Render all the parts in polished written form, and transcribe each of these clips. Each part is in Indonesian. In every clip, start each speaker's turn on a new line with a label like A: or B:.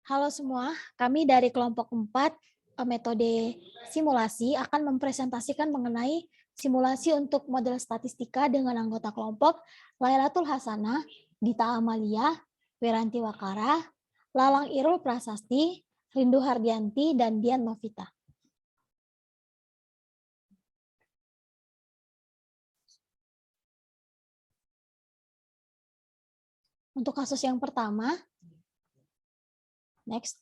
A: Halo semua, kami dari kelompok 4 metode simulasi akan mempresentasikan mengenai simulasi untuk model statistika dengan anggota kelompok Lailatul Hasanah, Dita Amalia, Wiranti Wakara, Lalang Irul Prasasti, Rindu Hardianti, dan Dian Novita. Untuk kasus yang pertama, next.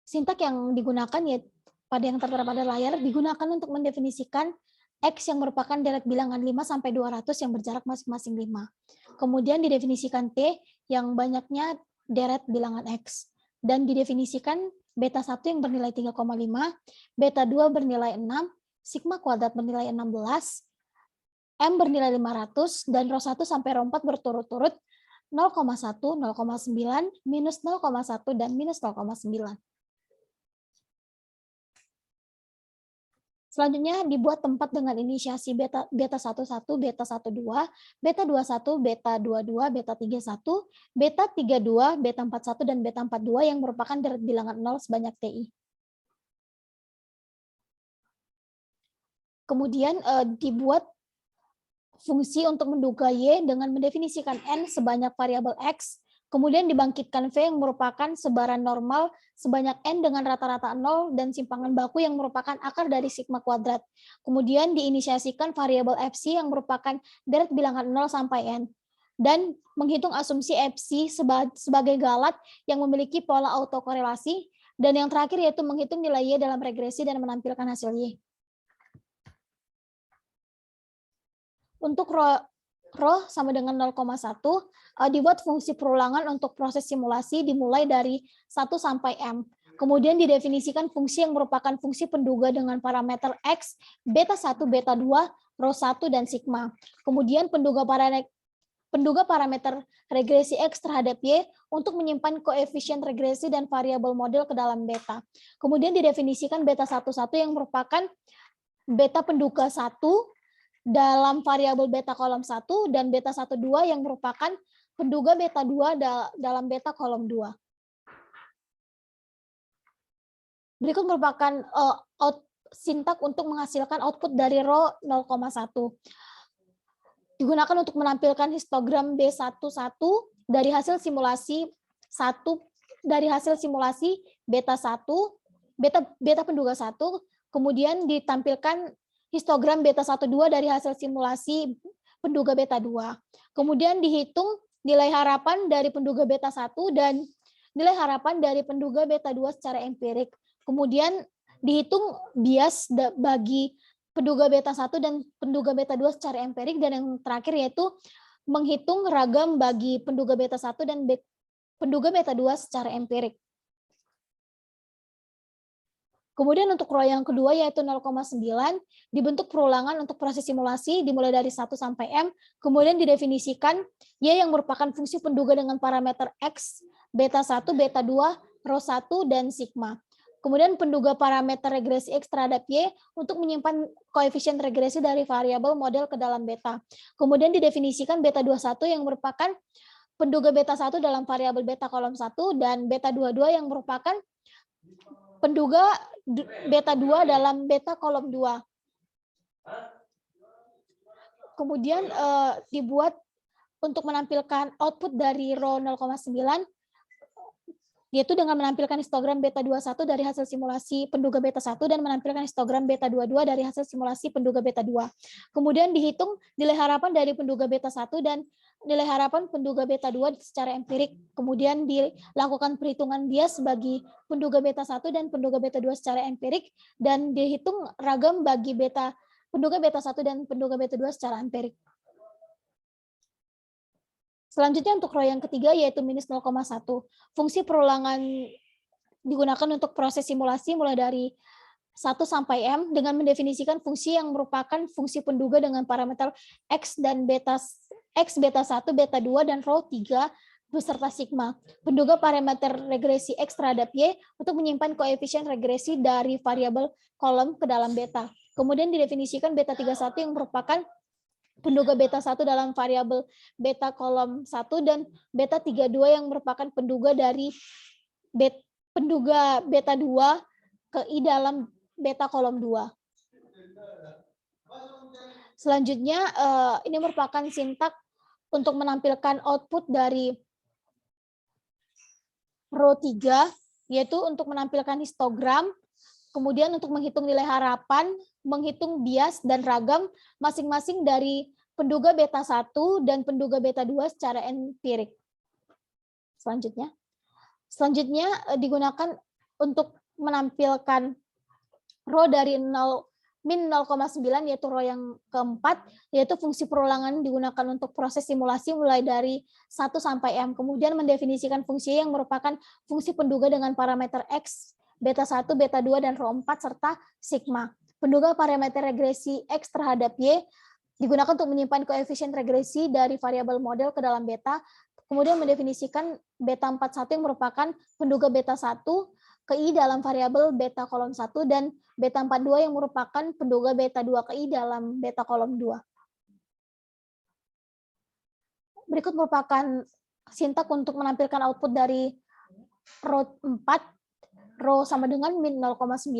A: Sintak yang digunakan ya pada yang tertera pada layar digunakan untuk mendefinisikan X yang merupakan deret bilangan 5 sampai 200 yang berjarak masing-masing 5. Kemudian didefinisikan T yang banyaknya deret bilangan X dan didefinisikan beta 1 yang bernilai 3,5, beta 2 bernilai 6, sigma kuadrat bernilai 16, M bernilai 500 dan rho 1 sampai rho 4 berturut-turut 0,1, 0,9, minus 0,1 dan minus 0,9. Selanjutnya dibuat tempat dengan inisiasi beta 11, beta 12, beta 21, beta 22, beta 31, beta 32, beta 41 dan beta 42 yang merupakan deret bilangan 0 sebanyak TI. Kemudian dibuat fungsi untuk menduga Y dengan mendefinisikan N sebanyak variabel X. Kemudian dibangkitkan V yang merupakan sebaran normal sebanyak N dengan rata-rata 0 dan simpangan baku yang merupakan akar dari sigma kuadrat. Kemudian diinisiasikan variabel FC yang merupakan deret bilangan 0 sampai N. Dan menghitung asumsi FC sebagai galat yang memiliki pola autokorelasi. Dan yang terakhir yaitu menghitung nilai Y dalam regresi dan menampilkan hasil Y. Untuk rho sama dengan 0,1, dibuat fungsi perulangan untuk proses simulasi dimulai dari 1 sampai M. Kemudian didefinisikan fungsi yang merupakan fungsi penduga dengan parameter X, beta 1, beta 2, rho 1, dan sigma. Kemudian penduga parameter regresi X terhadap Y untuk menyimpan koefisien regresi dan variabel model ke dalam beta. Kemudian didefinisikan beta 11 yang merupakan beta penduga 1, dalam variabel beta kolom 1 dan beta 12 yang merupakan penduga beta 2 dalam beta kolom 2. Berikut merupakan sintak untuk menghasilkan output dari rho 0,1. Digunakan untuk menampilkan histogram B11 dari hasil simulasi beta 1, beta penduga 1, kemudian ditampilkan histogram beta 12 dari hasil simulasi penduga beta 2. Kemudian dihitung nilai harapan dari penduga beta 1 dan nilai harapan dari penduga beta 2 secara empirik. Kemudian dihitung bias bagi penduga beta 1 dan penduga beta 2 secara empirik, dan yang terakhir yaitu menghitung ragam bagi penduga beta 1 dan penduga beta 2 secara empirik. Kemudian untuk rho yang kedua yaitu 0,9 dibentuk perulangan untuk proses simulasi dimulai dari 1 sampai M, kemudian didefinisikan Y yang merupakan fungsi penduga dengan parameter X, beta 1, beta 2, rho 1, dan sigma. Kemudian penduga parameter regresi X terhadap Y untuk menyimpan koefisien regresi dari variabel model ke dalam beta. Kemudian didefinisikan beta 21 yang merupakan penduga beta 1 dalam variabel beta kolom 1 dan beta 22 yang merupakan penduga beta 2 dalam beta kolom 2. Kemudian dibuat untuk menampilkan output dari rho 0,9, yaitu dengan menampilkan histogram beta 21 dari hasil simulasi penduga beta 1 dan menampilkan histogram beta 22 dari hasil simulasi penduga beta 2. Kemudian dihitung nilai harapan dari penduga beta 1 dan nilai harapan penduga beta 2 secara empirik. Kemudian dilakukan perhitungan bias bagi penduga beta 1 dan penduga beta 2 secara empirik, dan dihitung ragam bagi penduga beta 1 dan penduga beta 2 secara empirik. Selanjutnya untuk rho yang ketiga yaitu minus 0,1. Fungsi perulangan digunakan untuk proses simulasi mulai dari 1 sampai M dengan mendefinisikan fungsi yang merupakan fungsi penduga dengan parameter X dan beta 1, beta 2, dan rho 3 beserta sigma. Penduga parameter regresi X terhadap Y untuk menyimpan koefisien regresi dari variabel kolom ke dalam beta. Kemudian didefinisikan beta 31 yang merupakan penduga beta 1 dalam variabel beta kolom 1 dan beta 32 yang merupakan penduga dari penduga beta 2 ke I dalam beta kolom 2. Selanjutnya, ini merupakan sintak untuk menampilkan output dari row 3, yaitu untuk menampilkan histogram, kemudian untuk menghitung nilai harapan, menghitung bias dan ragam masing-masing dari penduga beta 1 dan penduga beta 2 secara empirik. Selanjutnya digunakan untuk menampilkan row dari 0 min 0,9 yaitu row yang keempat, yaitu fungsi perulangan digunakan untuk proses simulasi mulai dari 1 sampai M. Kemudian mendefinisikan fungsi yang merupakan fungsi penduga dengan parameter X, beta 1, beta 2, dan row 4, serta sigma. Penduga parameter regresi X terhadap Y digunakan untuk menyimpan koefisien regresi dari variabel model ke dalam beta, kemudian mendefinisikan beta 41 yang merupakan penduga beta 1 ke I dalam variabel beta kolom 1 dan beta 42 yang merupakan penduga beta 2 ke I dalam beta kolom 2. Berikut merupakan sintak untuk menampilkan output dari row 4, row sama dengan min 0,9,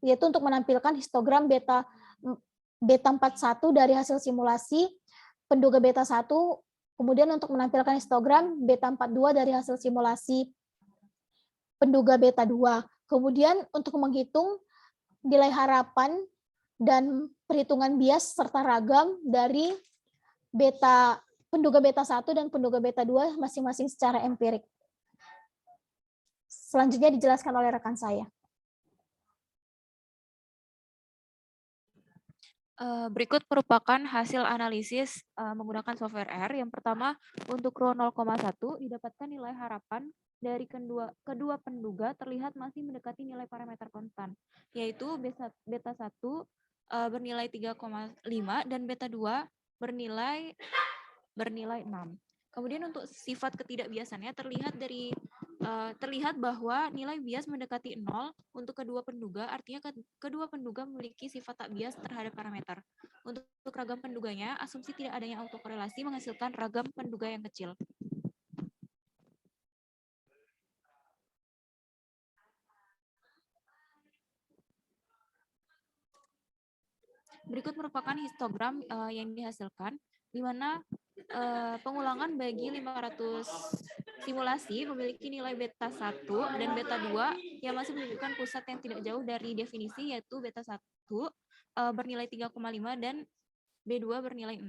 A: yaitu untuk menampilkan histogram beta 41 dari hasil simulasi penduga beta 1, kemudian untuk menampilkan histogram beta 42 dari hasil simulasi penduga beta 2. Kemudian untuk menghitung nilai harapan dan perhitungan bias serta ragam dari penduga beta 1 dan penduga beta 2 masing-masing secara empirik. Selanjutnya dijelaskan oleh rekan saya.
B: Berikut merupakan hasil analisis menggunakan software R. Yang pertama, untuk row 0,1 didapatkan nilai harapan dari kedua penduga terlihat masih mendekati nilai parameter konstan, yaitu beta 1 bernilai 3,5 dan beta 2 bernilai 6. Kemudian untuk sifat ketidakbiasannya terlihat bahwa nilai bias mendekati 0 untuk kedua penduga, artinya kedua penduga memiliki sifat tak bias terhadap parameter. Untuk ragam penduganya, asumsi tidak adanya autokorelasi menghasilkan ragam penduga yang kecil. Berikut merupakan histogram yang dihasilkan, di mana pengulangan bagi 500 simulasi memiliki nilai beta 1 dan beta 2 yang masih menunjukkan pusat yang tidak jauh dari definisi, yaitu beta 1 bernilai 3,5 dan B2 bernilai 6.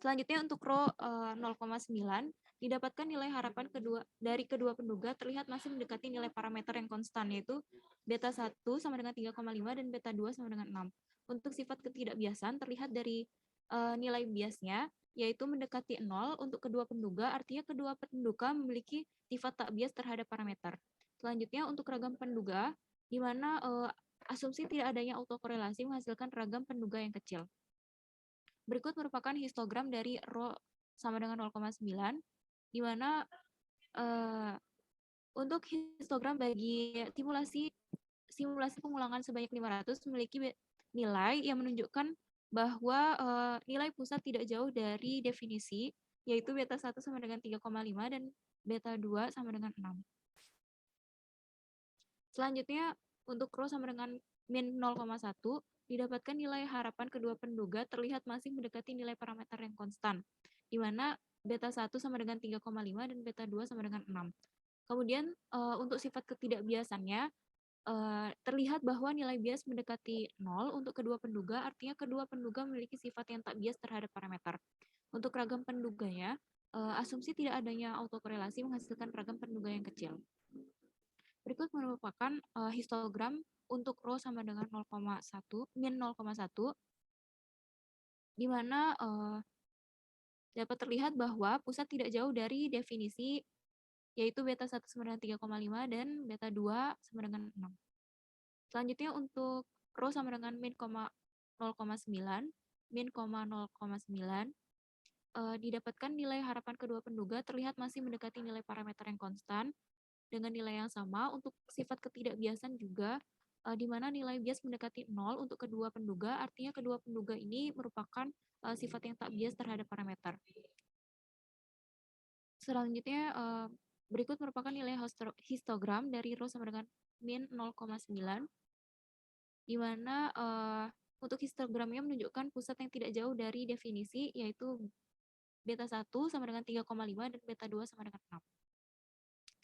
B: Selanjutnya untuk row 0,9 didapatkan nilai harapan dari kedua penduga terlihat masih mendekati nilai parameter yang konstan, yaitu beta 1 sama dengan 3,5 dan beta 2 sama dengan 6. Untuk sifat ketidakbiasan terlihat dari nilai biasnya, yaitu mendekati 0 untuk kedua penduga, artinya kedua penduga memiliki sifat tak bias terhadap parameter. Selanjutnya untuk ragam penduga, di mana asumsi tidak adanya autokorelasi menghasilkan ragam penduga yang kecil. Berikut merupakan histogram dari row sama dengan 0,9, di mana untuk histogram bagi simulasi pengulangan sebanyak 500 memiliki nilai yang menunjukkan bahwa nilai pusat tidak jauh dari definisi, yaitu beta 1 sama dengan 3,5 dan beta 2 sama dengan 6. Selanjutnya, untuk row sama dengan min 0,1, didapatkan nilai harapan kedua penduga terlihat masih mendekati nilai parameter yang konstan, di mana beta 1 sama dengan 3,5 dan beta 2 sama dengan 6. Kemudian untuk sifat ketidakbiasannya, terlihat bahwa nilai bias mendekati 0 untuk kedua penduga, artinya kedua penduga memiliki sifat yang tak bias terhadap parameter. Untuk ragam penduganya, asumsi tidak adanya autokorelasi menghasilkan ragam penduga yang kecil. Berikut merupakan histogram untuk row sama dengan 0,1, min 0,1, di mana dapat terlihat bahwa pusat tidak jauh dari definisi, yaitu beta 1 sama dengan 3,5 dan beta 2 sama dengan 6. Selanjutnya untuk row sama dengan min 0,9, min 0,9, didapatkan nilai harapan kedua penduga terlihat masih mendekati nilai parameter yang konstan dengan nilai yang sama. Untuk sifat ketidakbiasan juga di mana nilai bias mendekati 0 untuk kedua penduga, artinya kedua penduga ini merupakan sifat yang tak bias terhadap parameter. Selanjutnya, berikut merupakan nilai histogram dari rho sama dengan min 0,9, di mana untuk histogramnya menunjukkan pusat yang tidak jauh dari definisi, yaitu beta 1 sama dengan 3,5 dan beta 2 sama dengan 6.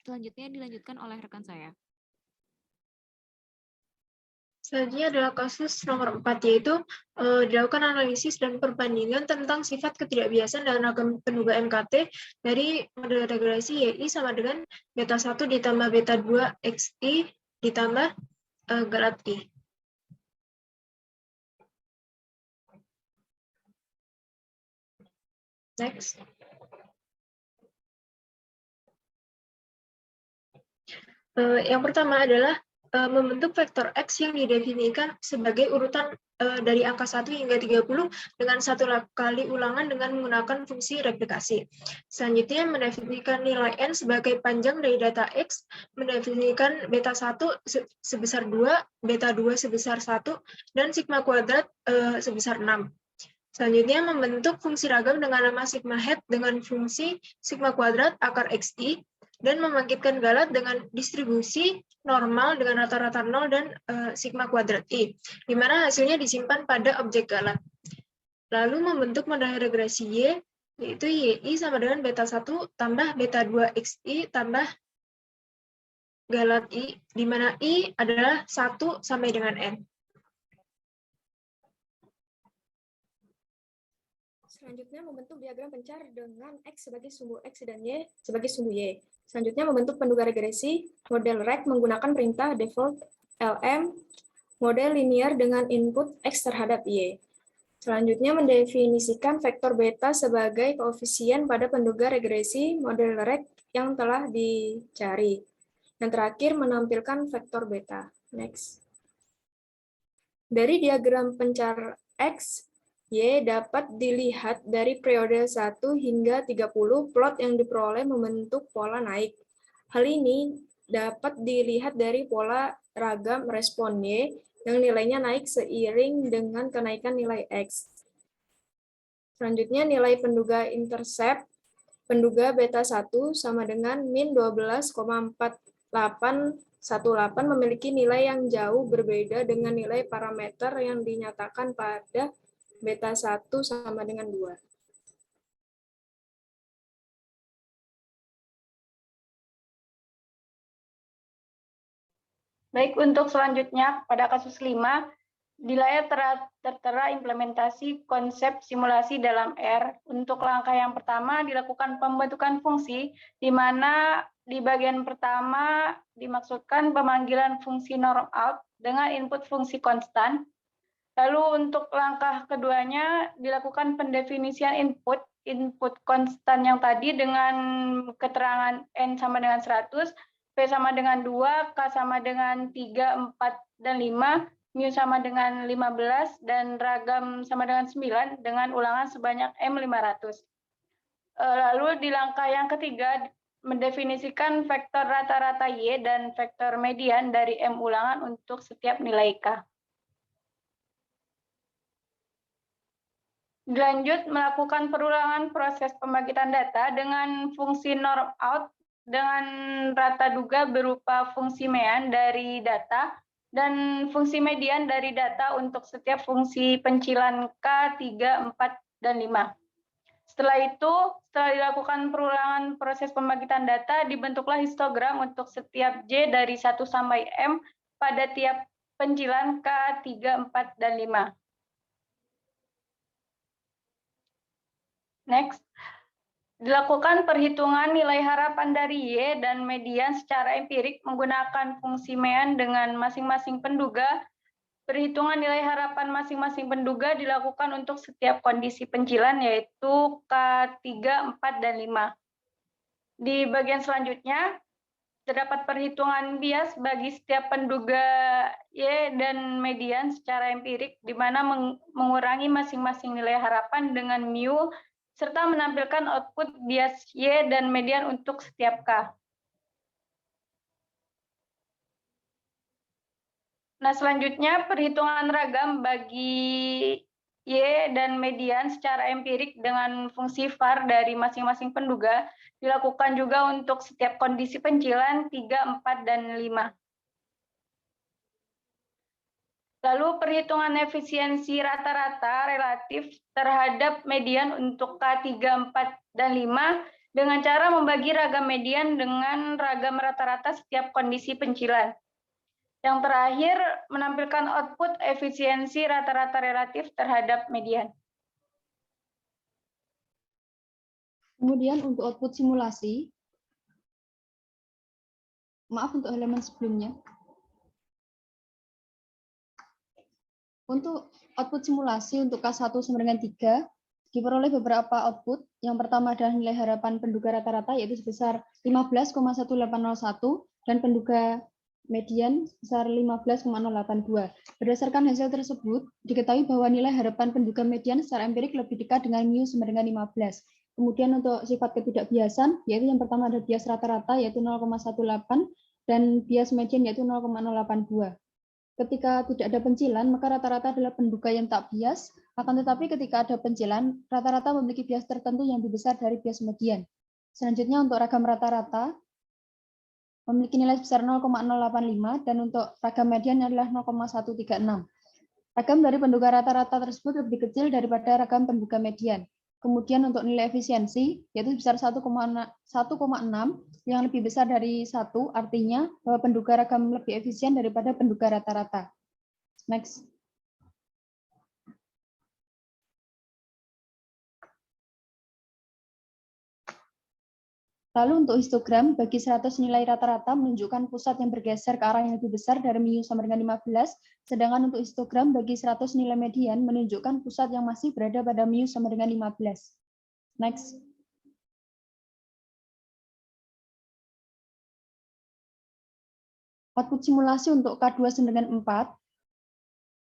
B: Selanjutnya dilanjutkan oleh rekan saya.
C: Selanjutnya adalah kasus nomor 4, yaitu dilakukan analisis dan perbandingan tentang sifat ketidakbiasan dan ragam penduga MKT dari model regresi YI sama dengan beta 1 ditambah beta 2 XI ditambah galat I. Next. Yang pertama adalah membentuk vektor X yang didefinisikan sebagai urutan dari angka 1 hingga 30 dengan satu kali ulangan dengan menggunakan fungsi replikasi. Selanjutnya, mendefinisikan nilai N sebagai panjang dari data X, mendefinisikan beta 1 sebesar 2, beta 2 sebesar 1, dan sigma kuadrat sebesar 6. Selanjutnya, membentuk fungsi ragam dengan nama sigma hat dengan fungsi sigma kuadrat akar XI, dan membangkitkan galat dengan distribusi normal dengan rata-rata 0 dan sigma kuadrat I, di mana hasilnya disimpan pada objek galat. Lalu membentuk model regresi Y, yaitu YI sama dengan beta 1 tambah beta 2 XI tambah galat I, di mana I adalah 1 sampai dengan N.
D: Selanjutnya membentuk diagram pencar dengan X sebagai sumbu X dan Y sebagai sumbu Y. Selanjutnya membentuk penduga regresi model reg menggunakan perintah default lm model linear dengan input X terhadap Y. Selanjutnya mendefinisikan vektor beta sebagai koefisien pada penduga regresi model reg yang telah dicari. Yang terakhir menampilkan vektor beta. Next. Dari diagram pencar X, Y dapat dilihat dari periode 1 hingga 30 plot yang diperoleh membentuk pola naik. Hal ini dapat dilihat dari pola ragam respon Y yang nilainya naik seiring dengan kenaikan nilai X. Selanjutnya nilai penduga intercept penduga beta 1 sama dengan min 12,4818 memiliki nilai yang jauh berbeda dengan nilai parameter yang dinyatakan pada beta 1 sama dengan 2.
E: Baik, untuk selanjutnya pada kasus 5, di layar tertera implementasi konsep simulasi dalam R. Untuk langkah yang pertama dilakukan pembentukan fungsi, di mana di bagian pertama dimaksudkan pemanggilan fungsi norm out dengan input fungsi konstan. Lalu untuk langkah keduanya dilakukan pendefinisian input konstan yang tadi dengan keterangan N sama dengan 100, P sama dengan 2, K sama dengan 3, 4, dan 5, mu sama dengan 15, dan ragam sama dengan 9 dengan ulangan sebanyak M500. Lalu di langkah yang ketiga mendefinisikan vektor rata-rata Y dan vektor median dari M ulangan untuk setiap nilai K. Dilanjut melakukan perulangan proses pembangkitan data dengan fungsi norm out dengan rata duga berupa fungsi mean dari data dan fungsi median dari data untuk setiap fungsi pencilan K, 3, 4, dan 5. Setelah itu, setelah dilakukan perulangan proses pembangkitan data, dibentuklah histogram untuk setiap J dari 1 sampai M pada tiap pencilan K, 3, 4, dan 5. Next, dilakukan perhitungan nilai harapan dari Y dan median secara empirik menggunakan fungsi mean dengan masing-masing penduga. Perhitungan nilai harapan masing-masing penduga dilakukan untuk setiap kondisi pencilan yaitu K3, 4, dan 5. Di bagian selanjutnya, terdapat perhitungan bias bagi setiap penduga Y dan median secara empirik, di mana mengurangi masing-masing nilai harapan dengan mu, serta menampilkan output bias Y dan median untuk setiap K. Nah, selanjutnya perhitungan ragam bagi Y dan median secara empirik dengan fungsi VAR dari masing-masing penduga dilakukan juga untuk setiap kondisi pencilan 3, 4, dan 5. Lalu perhitungan efisiensi rata-rata relatif terhadap median untuk K3, 4, dan 5 dengan cara membagi ragam median dengan ragam rata-rata setiap kondisi pencilan. Yang terakhir, menampilkan output efisiensi rata-rata relatif terhadap median.
F: Kemudian untuk output simulasi, maaf untuk halaman sebelumnya. Untuk output simulasi untuk K1 sama dengan 3, diperoleh beberapa output. Yang pertama adalah nilai harapan penduga rata-rata, yaitu sebesar 15,1801, dan penduga median sebesar 15,082. Berdasarkan hasil tersebut, diketahui bahwa nilai harapan penduga median secara empirik lebih dekat dengan mu sama dengan 15. Kemudian untuk sifat ketidakbiasan, yaitu yang pertama ada bias rata-rata, yaitu 0,18, dan bias median, yaitu 0,082. Ketika tidak ada pencilan, maka rata-rata adalah penduga yang tak bias, akan tetapi ketika ada pencilan, rata-rata memiliki bias tertentu yang lebih besar dari bias median. Selanjutnya untuk ragam rata-rata, memiliki nilai sebesar 0,085, dan untuk ragam median adalah 0,136. Ragam dari penduga rata-rata tersebut lebih kecil daripada ragam penduga median. Kemudian untuk nilai efisiensi, yaitu sebesar 1,6, yang lebih besar dari 1, artinya bahwa penduga ragam lebih efisien daripada penduga rata-rata. Next. Lalu untuk histogram, bagi 100 nilai rata-rata menunjukkan pusat yang bergeser ke arah yang lebih besar dari mu sama dengan 15, sedangkan untuk histogram bagi 100 nilai median menunjukkan pusat yang masih berada pada mu sama dengan 15. Next. Output simulasi untuk K2 sama dengan 4.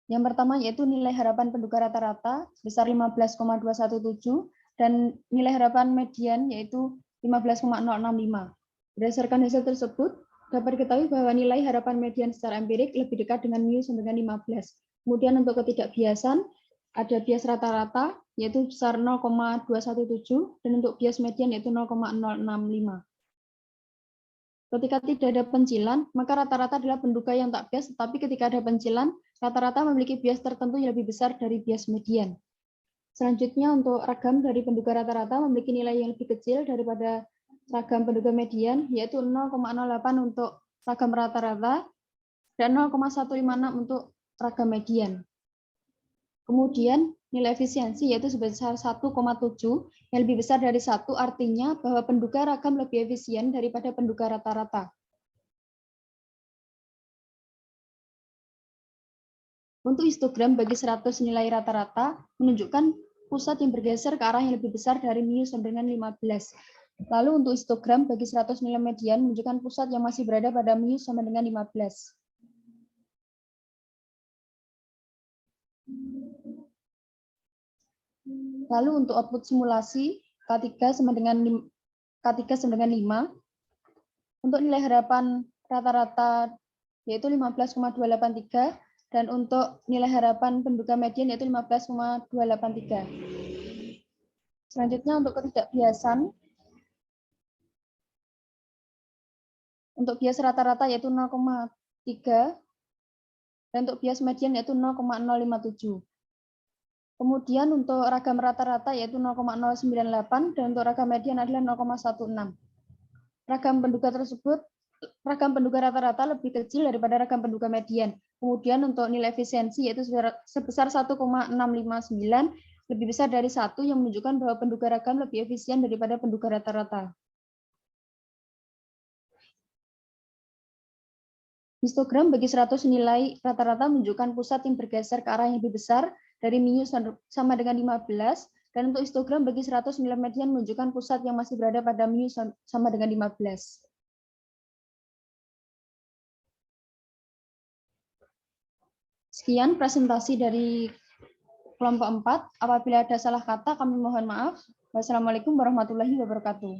F: Yang pertama yaitu nilai harapan penduga rata-rata sebesar 15,217, dan nilai harapan median yaitu 15,065. Berdasarkan hasil tersebut, dapat diketahui bahwa nilai harapan median secara empirik lebih dekat dengan mu sama dengan 15. Kemudian untuk ketidakbiasan, ada bias rata-rata, yaitu besar 0,217, dan untuk bias median yaitu 0,065. Ketika tidak ada pencilan, maka rata-rata adalah penduga yang tak bias, tetapi ketika ada pencilan, rata-rata memiliki bias tertentu yang lebih besar dari bias median. Selanjutnya untuk ragam dari penduga rata-rata memiliki nilai yang lebih kecil daripada ragam penduga median, yaitu 0,08 untuk ragam rata-rata dan 0,156 untuk ragam median. Kemudian nilai efisiensi yaitu sebesar 1,7 yang lebih besar dari 1, artinya bahwa penduga ragam lebih efisien daripada penduga rata-rata. Untuk histogram bagi 100 nilai rata-rata menunjukkan pusat yang bergeser ke arah yang lebih besar dari mu sama dengan 15. Lalu untuk histogram bagi 100 nilai median menunjukkan pusat yang masih berada pada mu sama dengan 15. Lalu untuk output simulasi K3 sama dengan 5. Untuk nilai harapan rata-rata yaitu 15,283, dan untuk nilai harapan penduga median yaitu 15,283. Selanjutnya untuk ketidakbiasan, untuk bias rata-rata yaitu 0,3, dan untuk bias median yaitu 0,057. Kemudian untuk ragam rata-rata yaitu 0,098, dan untuk ragam median adalah 0,16. Ragam penduga rata-rata lebih kecil daripada ragam penduga median. Kemudian untuk nilai efisiensi yaitu sebesar 1,659, lebih besar dari 1, yang menunjukkan bahwa penduga ragam lebih efisien daripada penduga rata-rata. Histogram bagi 100 nilai rata-rata menunjukkan pusat yang bergeser ke arah yang lebih besar dari mu sama dengan 15, dan untuk histogram bagi 100 nilai median menunjukkan pusat yang masih berada pada mu sama dengan 15. Sekian presentasi dari kelompok 4. Apabila ada salah kata, kami mohon maaf. Wassalamualaikum warahmatullahi wabarakatuh.